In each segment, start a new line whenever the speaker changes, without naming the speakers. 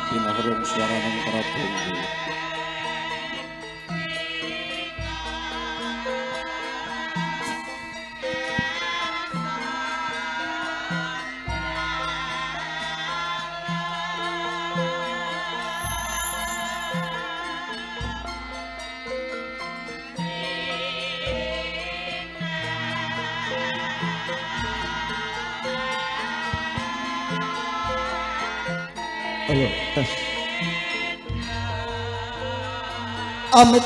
pinahrung swaraning Prabu.
Ayo, tes. Amit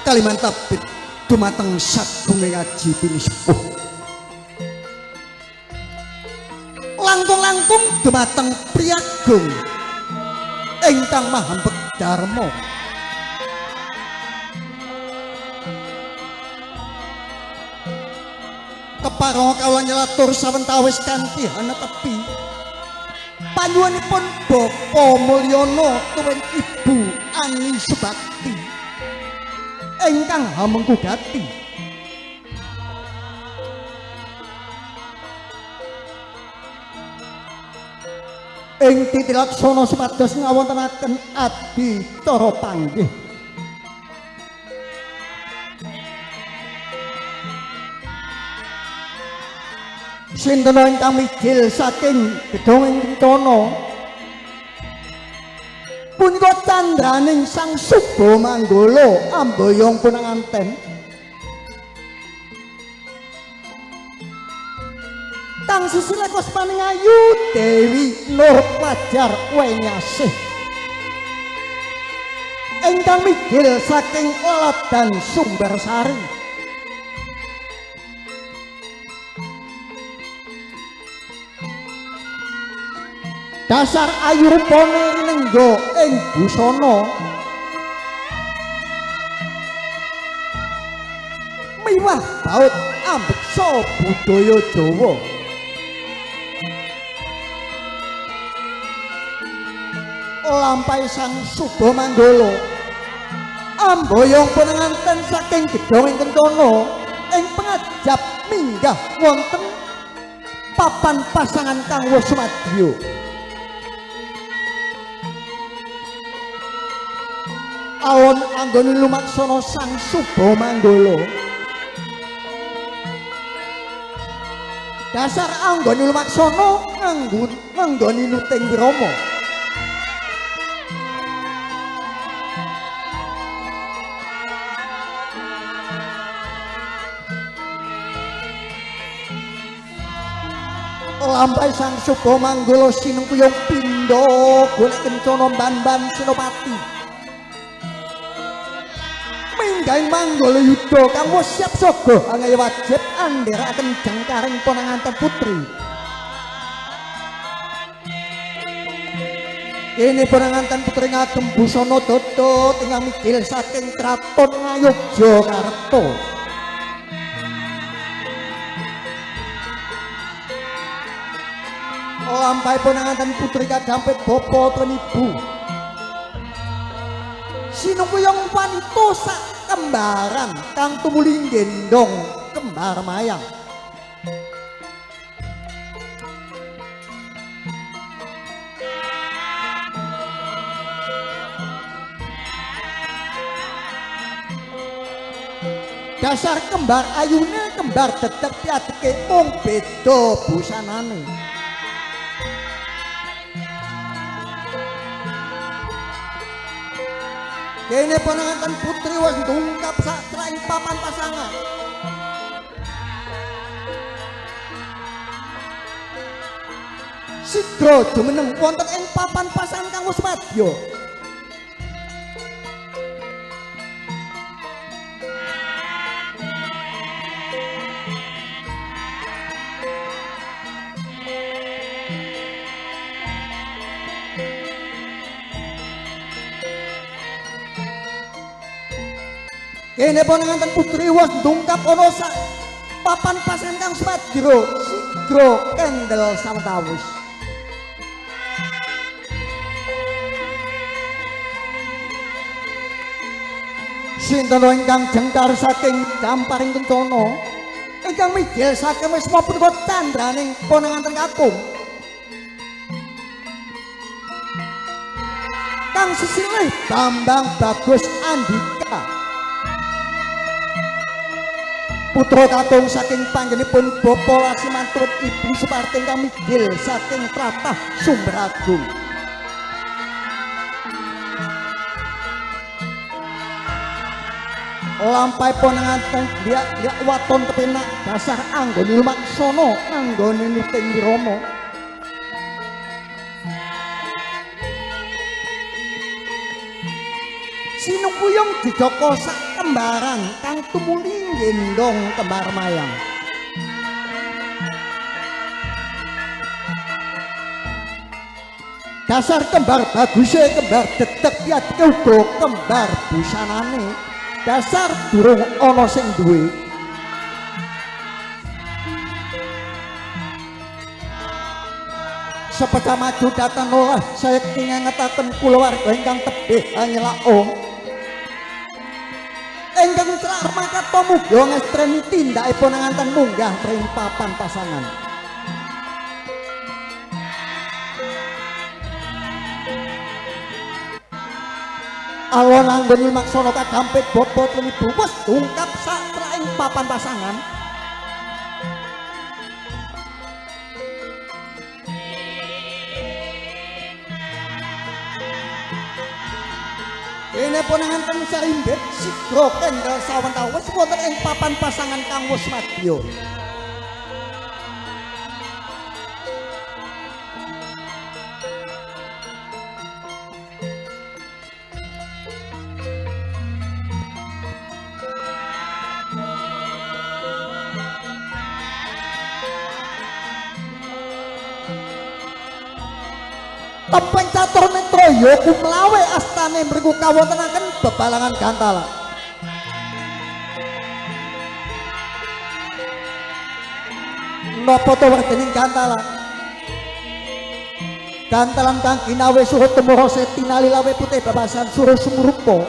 Kalimantapit dumateng sagunge ngaji pinisepuh. Langkung-langkung dumateng priyagung ingkang mahambek dharma. Keparang kawula nyelatur sawentawis kanthi hanetepi panyuwunipun Bapa Mulyana tuwin Ibu Ani Subakti ingkang hamengkugati ing titilaksana supados ngawontenaken adicara panggih sinten ingkang mijil saking gedhong kencana punika candraning Sang Suba Manggala ambayong punanganten kang Susila Kuspaning Ayu Dewi Nur Pelajar Wenyasih ingkang mijil saking Oladan Sumbersari dasar ayu rupane nenggo ing busana miwah baut ambeksa budaya Jawa lampahe Sang Suba Manggala ambayong punanganten saking gedhong ing Kencana ing pangajap minggah wonten papan pasangan kang wis sumadya alon anggone lumaksana Sang Suba Manggala dasar anggone lumaksana nganggone nuting Rama lampahe Sang Suba Manggala sinengkuyung pindha golek kencana ban-ban Senopati minggaing Manggala Yuda kang wis siap saga angaya wajib andheraken jangkaring ponanganten putri kene ponanganten putri ngagem busana dodot ingkang mijil saking kraton Ngayogyakarta lampahe ponanganten putri kadampet bapa tuwin ibu sinengkuyung wanita sak kembaran kang tumuli gendong kembar mayang dasar kembar ayune kembar dedeg piadeke mung beda busanane kene ponanganten putri wis ndungkap satraing papan pasangan sidra jumeneng wonten ing papan pasangan kang wis madya kene ponanganten putri wis ndungkap ana sak papan pasangan kang swadra sidra kendel sawetawis sinten ingkang jengkar saking damparing kencana ingkang mijil saking wisma punika candraning ponanganten kakung kang sesilih Bambang Bagus Andika putra katung saking panggenipun Bapa Lasimantur Ibu Suparti kang midil saking tlatah Sumber Agung. Lampai ponanganten dia waton kepenak dasar anggone lumaksana anggone nuting Rama. Sinungkuyung dijoko sak kembaran kang tumuli gendong kembar mayang. Dasar kembar baguse kembar dedek ya uga kembar busanane. Dasar durung ana sing duwe. Sepeda maju datang oleh saya ngingetaken kulawarga ingkang tebih anyelaong. Ingkang celak makato muga ngestreni tindakipun nganten munggah ring papan pasangan. Alon anggon maksana kadampit bobot lenibu wis dungkap satraing papan pasangan. Ini ponanganten sarimbit sigra kendel sawentawis wis wonten ing papan pasangan kang wis madya. Tepeng catur Mitraya kumlawe astane mriku kawontenaken bebalangan Gantala. Napa to werdening Gantala? Gantalan kang ginawe suruh temoro setinali lawe putih babasan suruh sumurupa.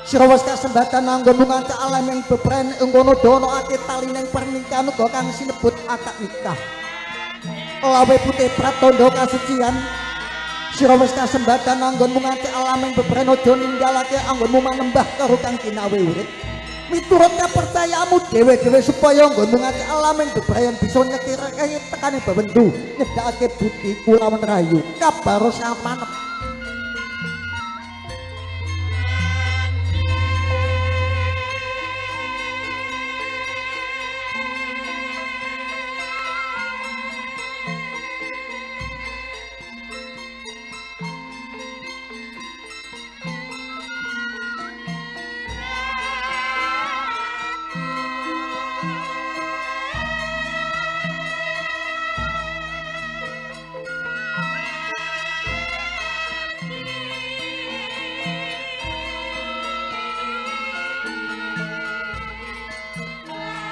Sira wis kasembatan anggon nganca alam ing bebren engkono dono ati talining pernikahan uga kang sinebut akad nikah. Lawe putih pratandha kasucian sira wis kasembatan anggonmu ngacek alaming bebren aja ninggalake anggonmu manembah karo kang ginawe urip miturut kapercayaanmu dhewe-dhewe supaya anggonmu ngacek alaming bebren bisa nyekirake tekane bebendu nyedhakake budi kulawan rayu kabaros amanep.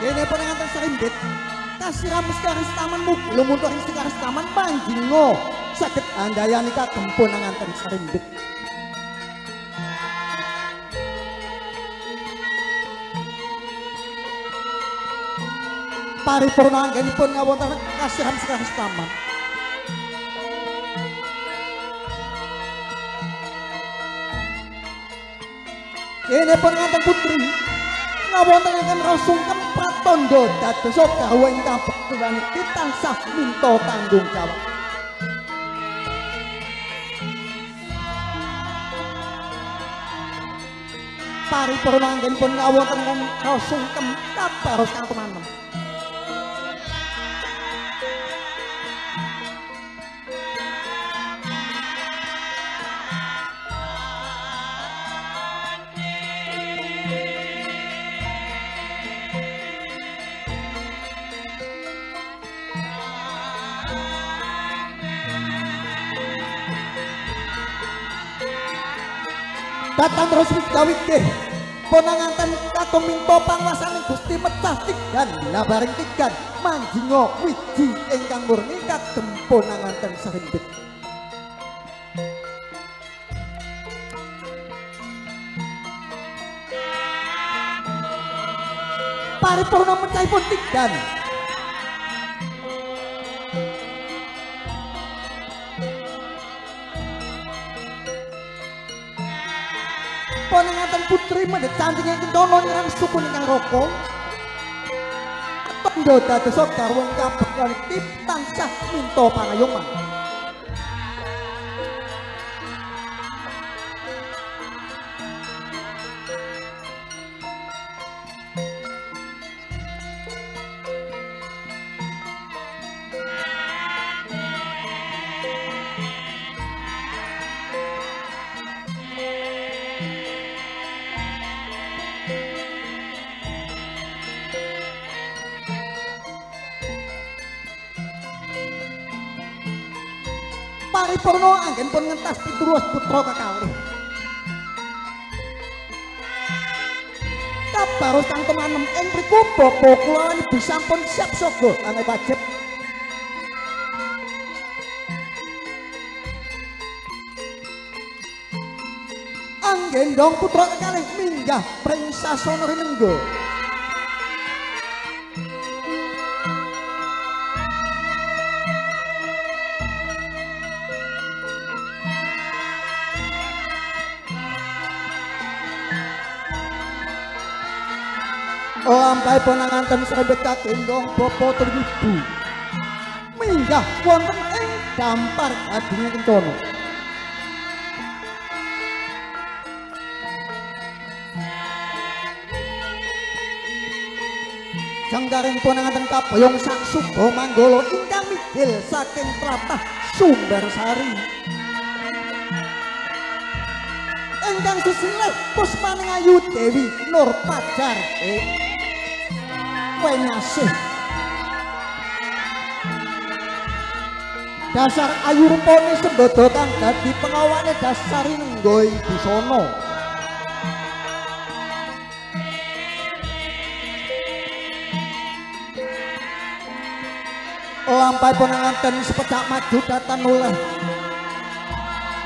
Dene penanganten sarimbit kasiramus karis taman mugi lumuntur ing karis taman panjingo saged andayani kagem penanganten sarimbit. Paripurna anggenipun ngawonten kasiramus karis taman. Dene penanganten putri ngawontenaken rasungkem pratandha dados garwa ingkang bektulan tansah minta tanggung jawab. Paripurna anggenipun ngawontenaken rasungkem kabaros katumanem. Datang terus wigawigih ponanganten kakung minta pangwasaning Gusti mecah tigan nabaring tigan manjinga wiji ingkang murni kagem ponanganten sarimbit. Paripurna mecahipun tigan Panangatan putri mendet cantik yang kendono nyerang suku ingkang roko. Tondo dados garwa ingkang bekalitip tansah minto pangayoman. Paripurna anggen pun ngentas pituruh putra kekalih. Kabar kang temanem ing mriku bapa kula lan ibu sampun siap sogo ane wajib. Anggen dong putra kekalih minggah pring sasana rinengga. Lampai pananganten srebet kagendong bapa tur ibu minggah wonten ing dampar adine kencana. Janggaring pananganten kaboyong sak suba manggala ingkang midil saking tlatah Sumbersari. Ingkang sesilih Puspaning Ayu Dewi Nur Pajar Wenasih dasar ayu rupane sembodo kang dadi pengawane dasari nenggo ing busana. Lampai pananganten sepecak maju datan oleh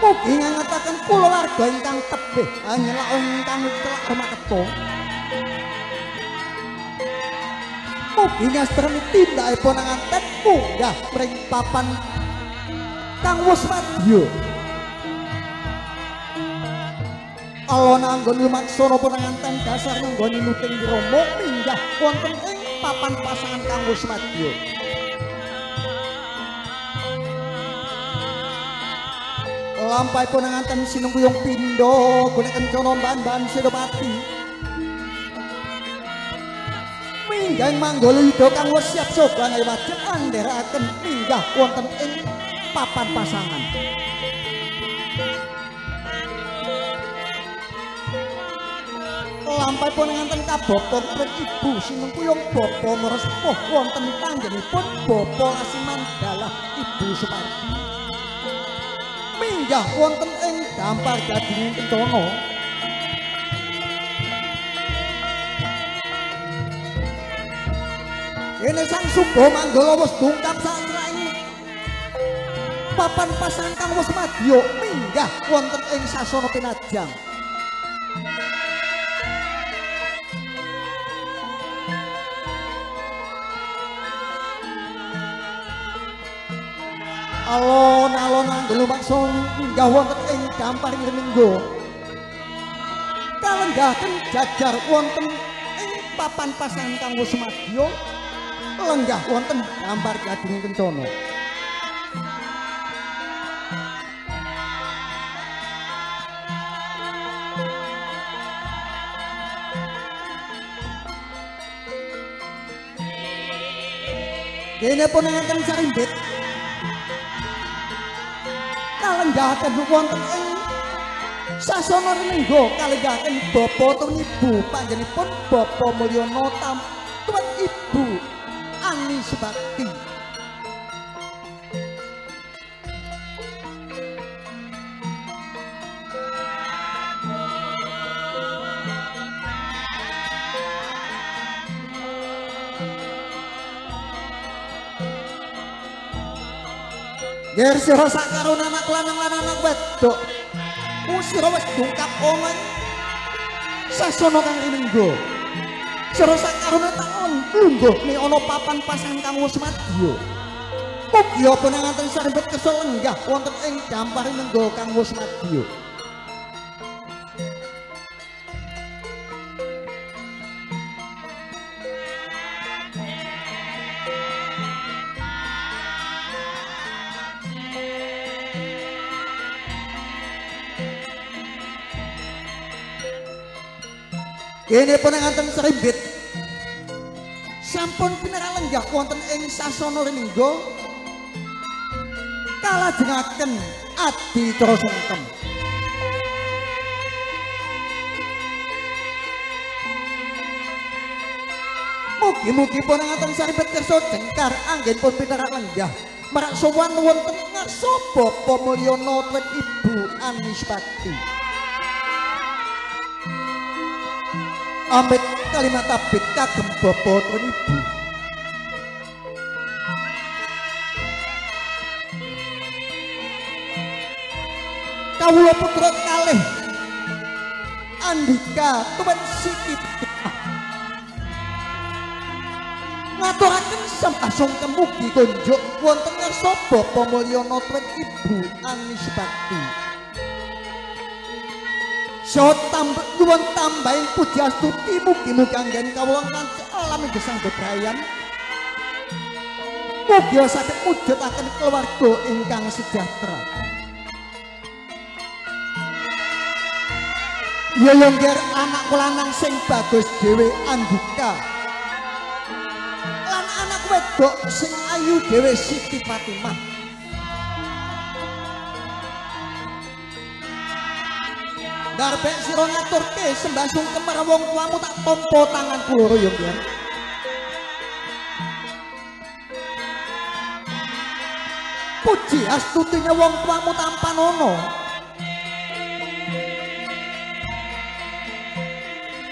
mugi ngangetaken kulawarga ingkang tebih nyelak ingkang celak rumaketa. Mugi ngastreni tindakipun pananganten munggah pring papan kang wus madya. Alon anggon lumaksana pananganten dasar nggone nuting Rama minggah wonten ing papan pasangan kang wus madya. Lampai pananganten sinungguyung pindha gone kencana mban-mban Senopati. Minggah manggala yuda kang wis siap soba wajib andheraken minggah wonten ing papan pasangan. Lampai pananganten kabokong pring ibu sinungguyung bapa ngrespuh wonten panjenenganipun bapa Lasimandala Ibu Supardi. Minggah wonten ing dampar gading kencana. Kene sang suba manggala wis dungkap satraing papan pasangan kang wis madya minggah wonten ing sasana pinajang. Alon-alon anggel lumaksa minggah wonten ing dampar rinengga. Kalenggahaken jajar wonten ing papan pasangan kang wis madya lenggah wonten dampar gading kencana. Dene pananganten sarimbit kalenggahaken wonten ing sasana rinengga kalenggahaken bapa tur ibu panjenenganipun Bapa Mulyana Tuwin Ibu Ani Subakti. Yer sira sakarone anak lanang lan anak wedok sira wis dungkap omong sasana kang rinengga. Sira sakarone taun lungguh ning ana papan pasangan kang wis madya. Mugi pananganten sarembet kesel lenggah wonten ing dampar rinengga kang wis madya. Kene pananganten serimbit sampun pineralenggah wonten ing sasana rinengga kalajengaken adi cara sungkem. Mugi-mugi pananganten saribet kersa jengkar anggenipun pineralenggah marak sowan wonten ngarsa Bapa Mulyana lan Ibu Anispati. Amit kalimat abit kagem Bapa lan Ibu. Kawula putra kalih Andika tuwin Siti ngaturaken sembah sungkem mugi kunjuk wonten ngarsa Bapa Mulyana lan Ibu Anispati. So nyuwun tambahing pujiastuti mugi-mugi anggen kawula kanthi alami gesang bebrayan. Mugi saged mujudaken keluarga ingkang sejahtera. Ya yongger anak lanang sing bagus dhewe Andika. Lan anak wedok sing ayu dhewe Siti Fatimah. Darbek sira ngaturke sembah sungkem marang wong tuamu tak tampa tangan kula ya Mbyan. Puji astutine wong tuamu tampan ana.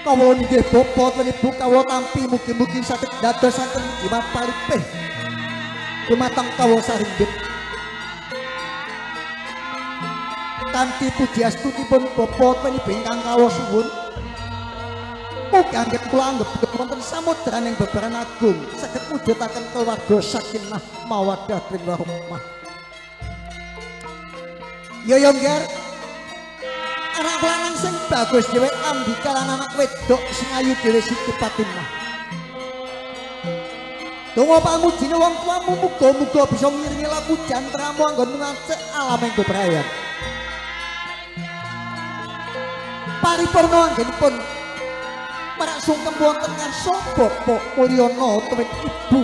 Kawula nggih Bapa lan Ibu kawula tampi mugi-mugi saged dadosaken jimat palipih dumateng kawula sarimbit. Kanthi pujiastutipun Bapa lan Ibu ingkang kawula suwun mugi anggen kula anggep wonten samudraning bebaran agung saged mujudaken keluarga sakinah mawaddah warahmah. Ya yongger anak lanang sing bagus dhewe Andika lan anak wedok sing ayu dhewe Siti Fatimah. Donga pangujine wong tuamu muga-muga bisa ngiringi laku jantramu anggonmu ngacek alaming bebrayan. Paripurna anggenipun marak sungkem wonten ngarsa Bapa Mulyana lan Ibu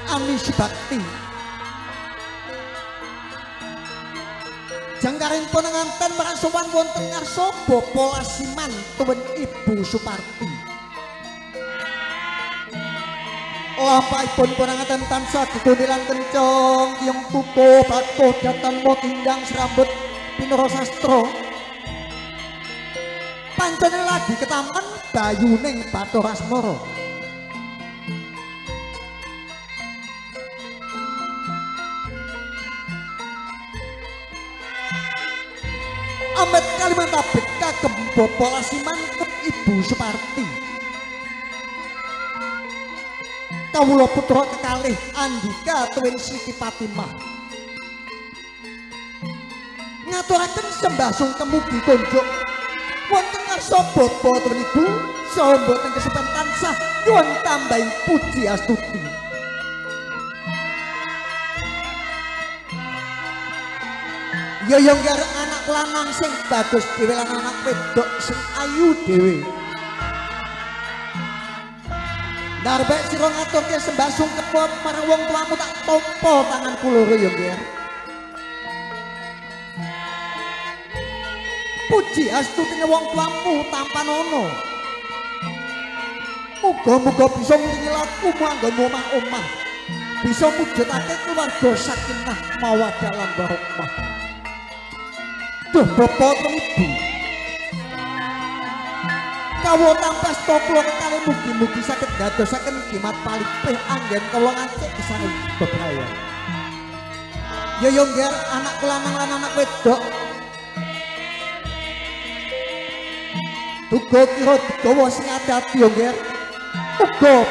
Anispati. Jangkaring pananganten marak sowan wonten ngarsa Bapa Lasiman lan Ibu Suparti. Lampahipun pananganten tansah gegonilan kencang tiyang tuku batuh datan motindang serambut pinara sastra. Pancene lagi ketaman bayuning Bathara Asmara. Amit kalimat abet kagem Bapa Lasiman Ibu Suparti. Kawula putra kekalih Andika tuwin Siti Fatimah. Ngaturaken sembah sungkem mugi kunjuk wonten ngarsa Bapa lan Ibu saha mboten kesepen tansah nyuwun tambahing puji astuti. Ya yongger anak lanang sing bagus dhewe lan anak wedok sing ayu dhewe. Darbek sira ngaturke sembah sungkem marang wong tuamu tak tampa tangan kula ya nggih. Puji astutine wong tuamu tampan ana. Muga-muga bisa ngiringi lakumu anggonmu omah-omah. Bisa mujudake keluarga sakinah mawaddah lan warahmah. Duh Bapa lan Ibu, kawula tampas kula kekalih mugi-mugi saged dadosaken jimat palipih anggen kawula ngajak gesang bebrayan. Ya yongger anak lanang lan anak wedok tuga kira digawa sing adati yongger. Uga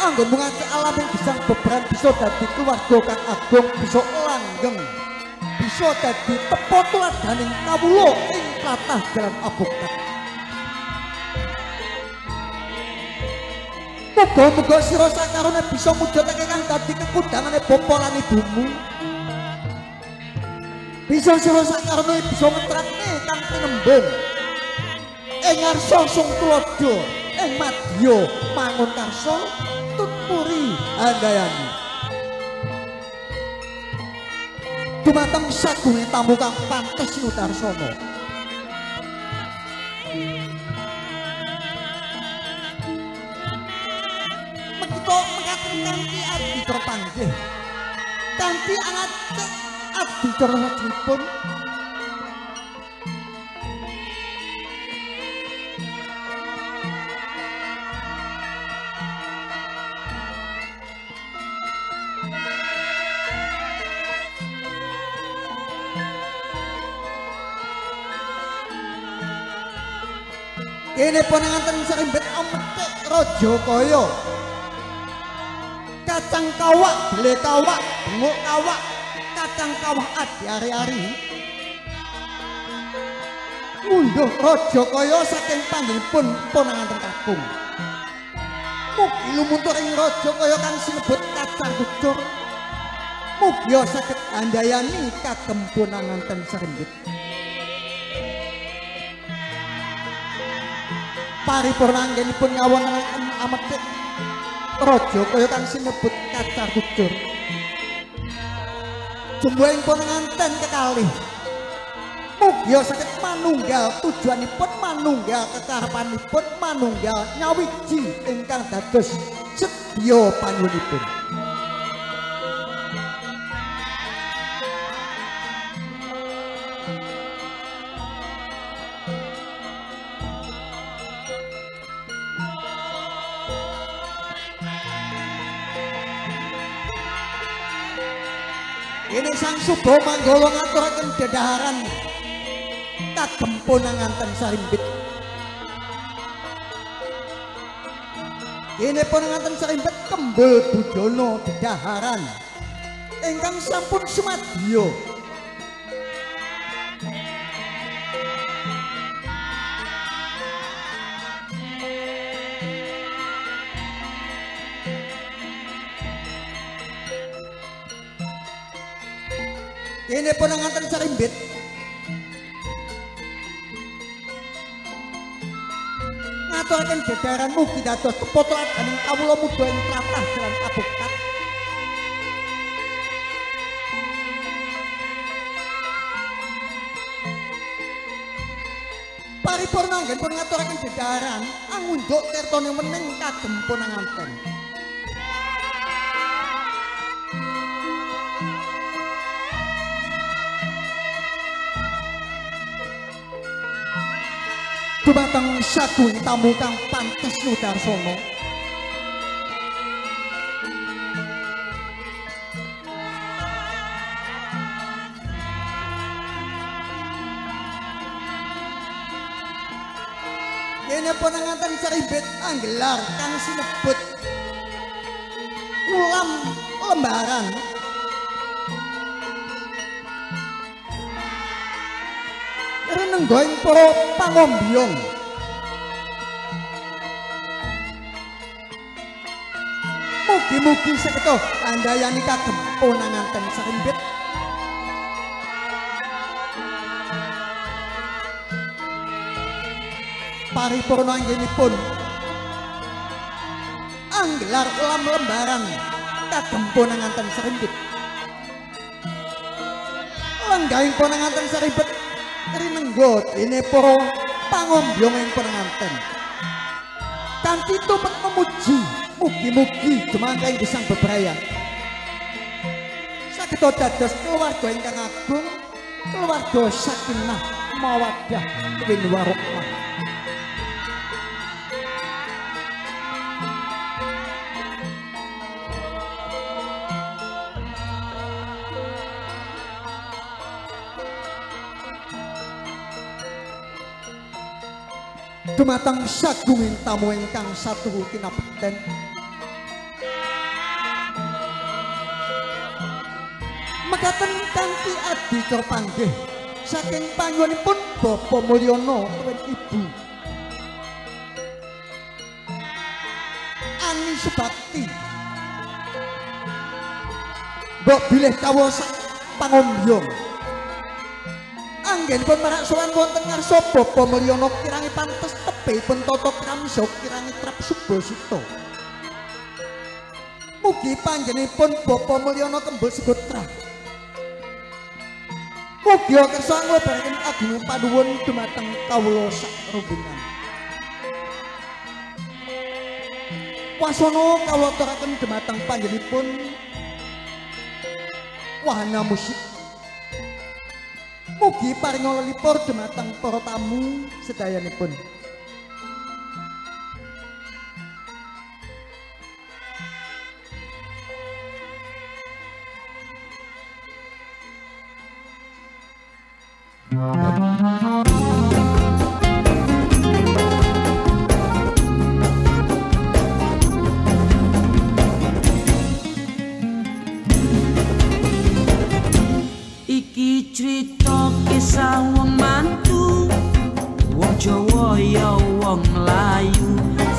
anggonmu ngajak alam yang gesang bebrayan bisa dadi keluarga kang agung, bisa langgeng, bisa dadi tepo tuladaning kawula ing tlatah jalan abokat. Muga-muga sira sakarone bisa mujudake kang dadi kekudangane Bapa lan Ibumu. Bisa sira sakarone bisa ngetrakne kang tinembung ing ngarsa sung tulodo ing madya mangun karsa tutpuri Handayani dumateng sagunge tamu kang pantes Nudarsana menika mekaten kanthi adicara panggih kanthi angajeng adicara sajipun ini penanganten serimbet ametik Rajakaya kacang kawak bele kawak benguk kawak kacang kawak adi ari-ari ngunduh Rajakaya saking panjenenganipun penanganten kakung mugi lumuntur ing Rajakaya kang sinebut kacang kucur mugi saged Handayani kagem punanganten serimbet paripurna anggenipun ngawontenaken ametik Rajakaya kang sinebut kacar kucur jumbuhing punanganten kekalih mugi saged manunggal tujuanipun manunggal kekarepanipun manunggal nyawiji ingkang dados sedya panyunipun ini sang Suba Manggala ngaturaken dedhaharan kagem punanganten sarimbit ini punanganten sarimbit Kembul Budana dedhaharan ingkang sampun sumadya ini punanganten sarimbit ngaturaken dedhaharan mugi dados kepotokaning kawula muda ing tlatah jalan kabukkat paripurna anggenipun ngaturaken dedhaharan angunduk tirtane meneng kagem punanganten dumateng sagung tamu kang pantes Nudarsana kene punanganten sarimbit anggelar kang sinebut ulam lembaran renenggoing para pangombyong mugi-mugi saketa Handayani kagem punanganten sarimbit paripurna anggenipun anggelar ulam lembaran kagem punanganten sarimbit lenggahing punanganten sarimbit rinenggo dene para pangombyong ing punanganten kanthi tumut memuji mugi-mugi dumangkaing gesang bebrayan saged dados keluarga ingkang agung keluarga sakinah mawaddah warahmah dumateng sagunging tamu ingkang satuhu kinabekten mekaten kanthi adicara panggih saking panyuwunipun Bapak Mulyana tuwin Ibu Ani Subakti mbok bilih kawula pangombyong Anggenipun marak sowan wonten ngarsa Bapa Mulyana kirangi pantes tebihipun tata kramsa kirangi trep Subasita. Mugi panjenenganipun Bapa Mulyana kembul segotra. Mugi kersa nglebaraken agunging panuwun dumateng kawula sak rombongan. Wasana kawula aturaken dumateng panjenenganipun wahana musik. Mugi paring lelipur dumateng para tamu sedayanipun.
Iki crita kisah wong mantu, wong Jawa ya wong Melayu,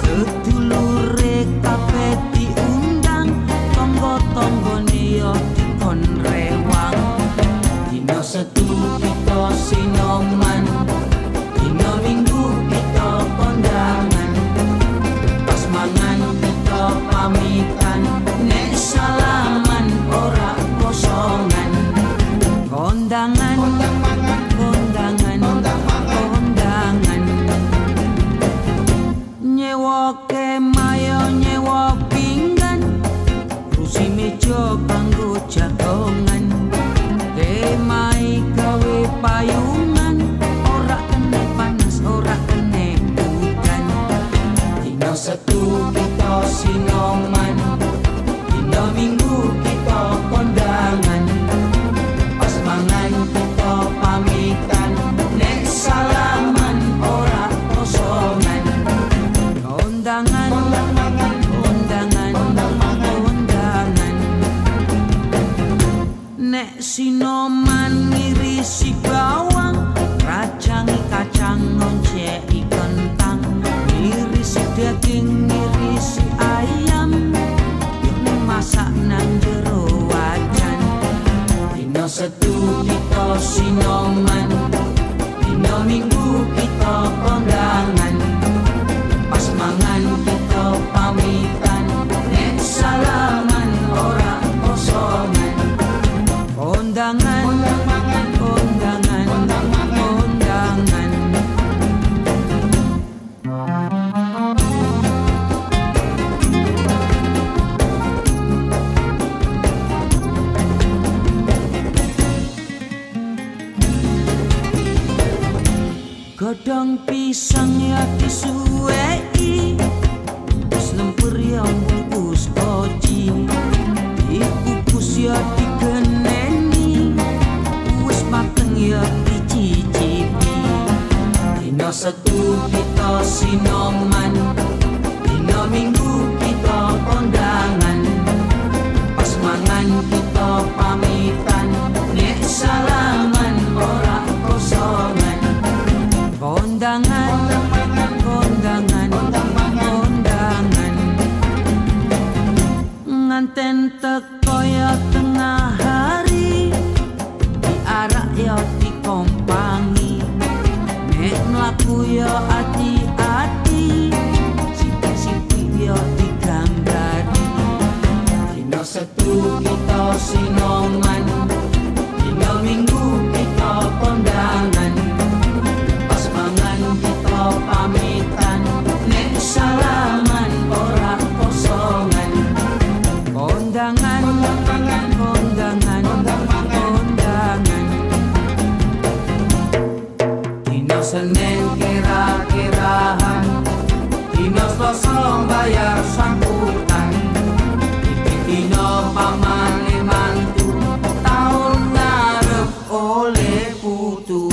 sedulure kabeh diundang, tangga-tanggane ya dikon rewang. Dina Setu kita sinoman, dina Minggu kita kondangan, pas mangan kita pamitan, nek salaman ora kosongan. Kondangan, kondangan, kondangan. Nyewa kemaya, nyewa pinggan, rusi meja kanggo jagongan. Kemai gawe payungan, ora kene panas, ora kene udan. Dina Setu kita sinoman, dina Minggu kita kondangan. Mangan kita pamitan, nek salaman ora kosongan. Kondangan, kondangan, kondangan. Nek sinoman ngirisi bawang, rajangi kacang ngonceki kentang, ngirisi daging, ngirisi ayam, yuk masak nang jero wajan. Dina Setu kita sinoman, dina Minggu kita kondangan, pas mangan kita pamitan, nek salaman ora kosongan. Kondangan, kondangan, kondangan. Godhong pisang ya disuweki, wis lemper ya bungkus koji, dikukus ya digeneni, wis mateng ya dicicipi. Dina Setu kita sinoman, dina Minggu kita kondangan, pas mangan kita pamitan, nek salaman ora kosongan. Kondangan, kondangan, kondangan. Nganten teko ya tengah hari, diarak ya dikompangi, nek mlaku ya ati-ati, sithik-sithik ya diganggari. Dina Setu kita sinoman, dina Minggu kita kondangan, kita pamitan, nek salaman ora kosongan. Kondangan, kondangan, kondangan. Dina Senin kira-kirahan, dina Selasa bayar sambutan, iki dina pamane mantu, taun ngarep oleh putu.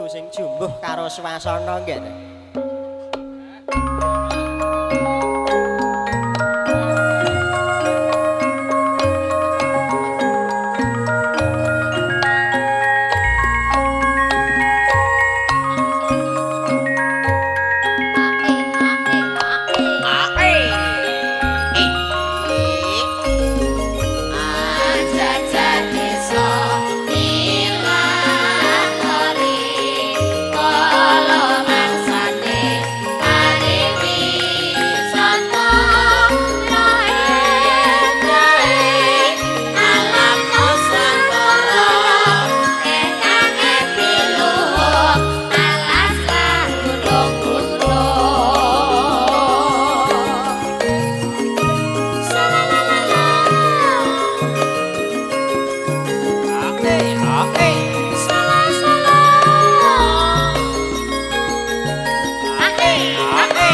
Sing jumbuh karo swasana ngene.
Aja jadi so
Oke.
Salah salah. Oke. Oke.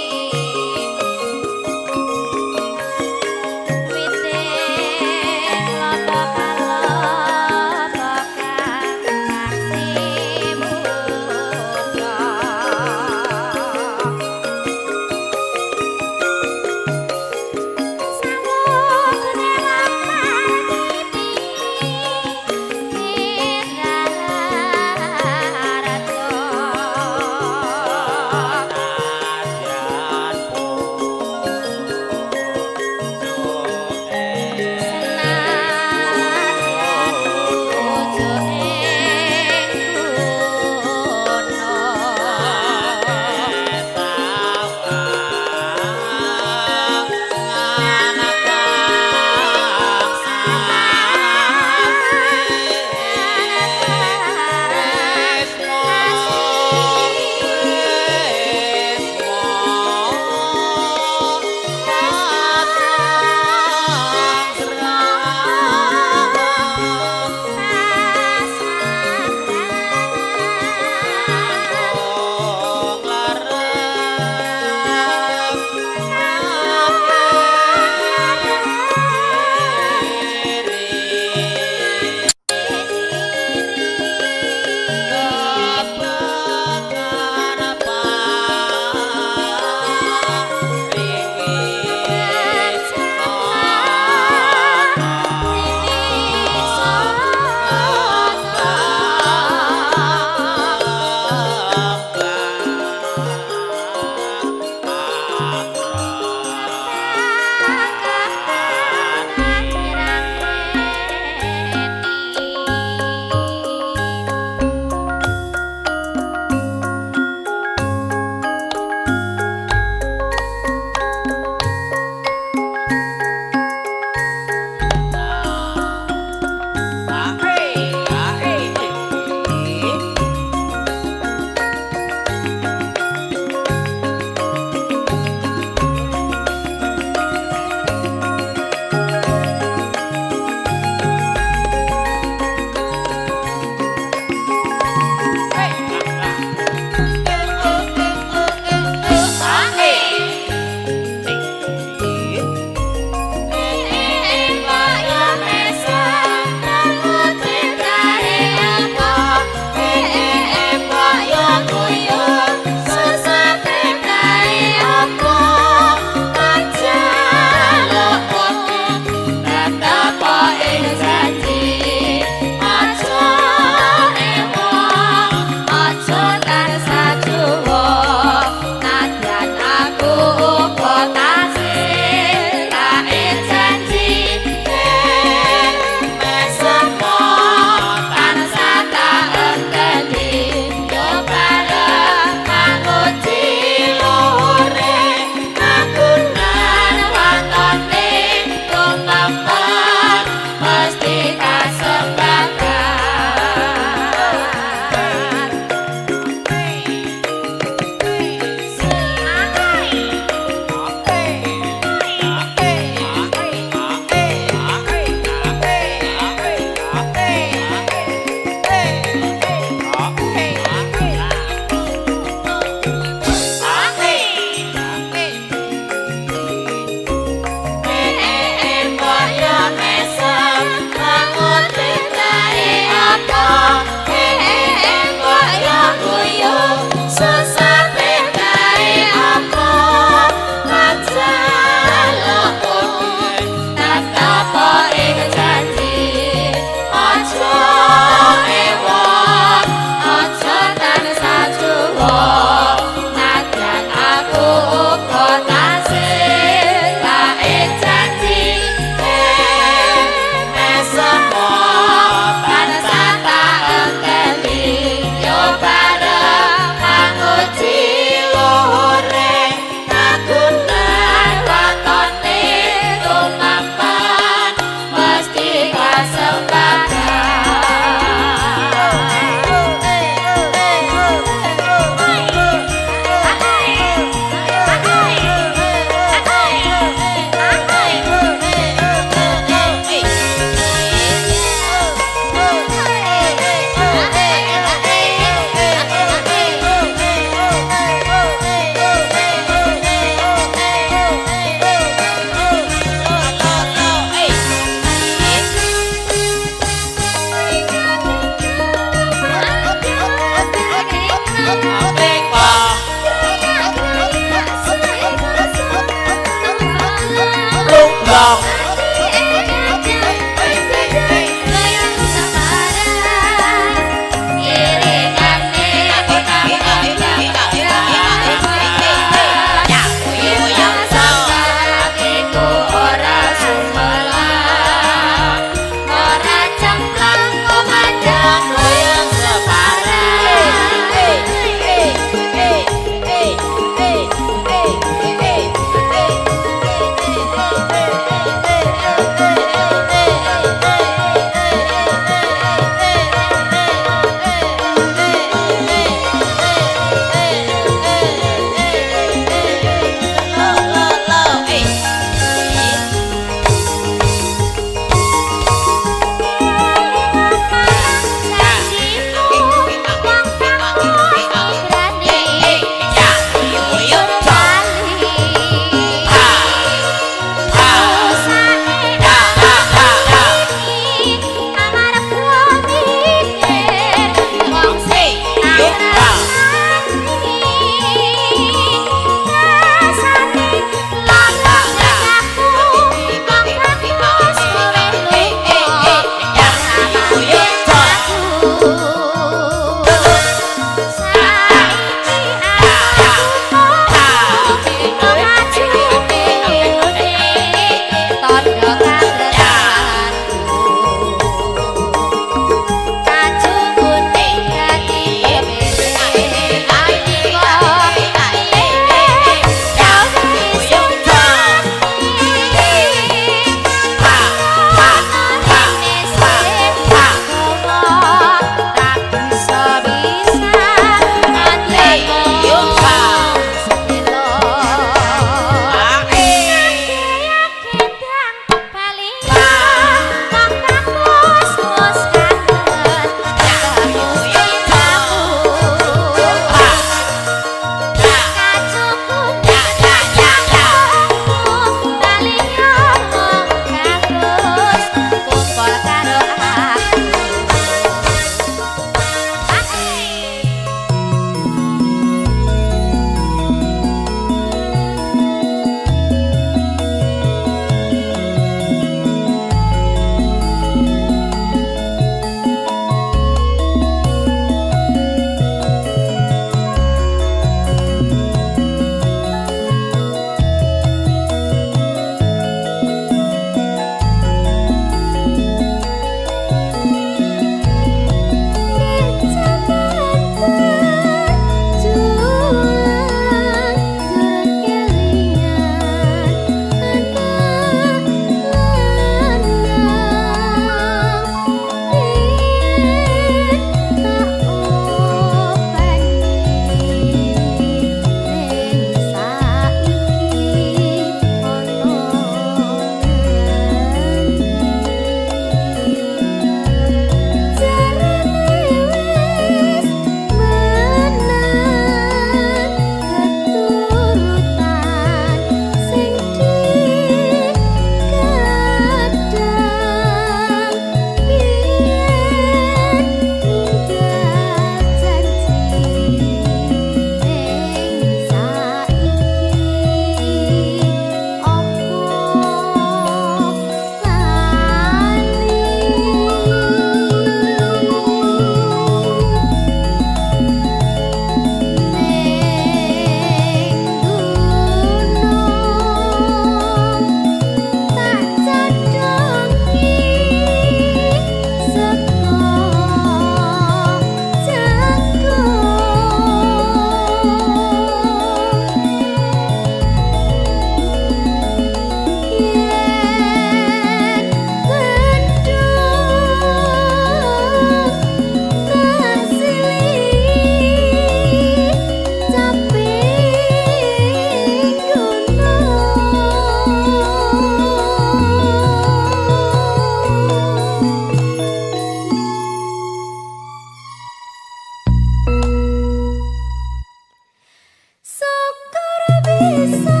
bisa